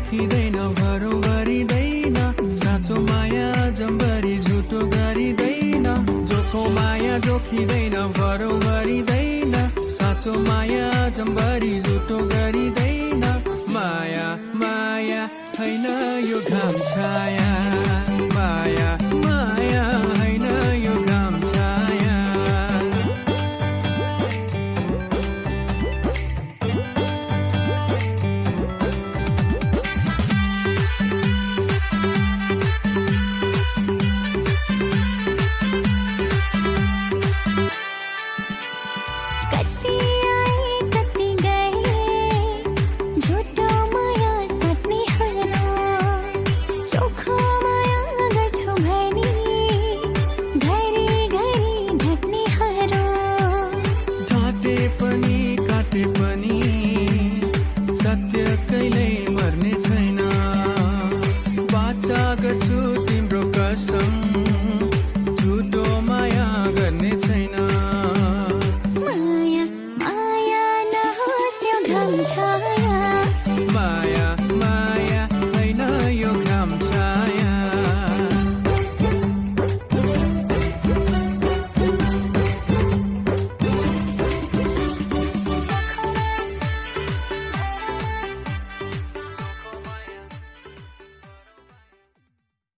जोखिँदैन भरौ गरिँदैन साँचो माया जम्बरी झुटो गरिँदैन जोखो माया जोखिँदैन भरौ गरिँदैन साँचो माया जम्बरी झुटो गरिँदैन माया माया हैन यो घाम छाया माया माया हैन यो घाम छाया सत्य कहिल्यै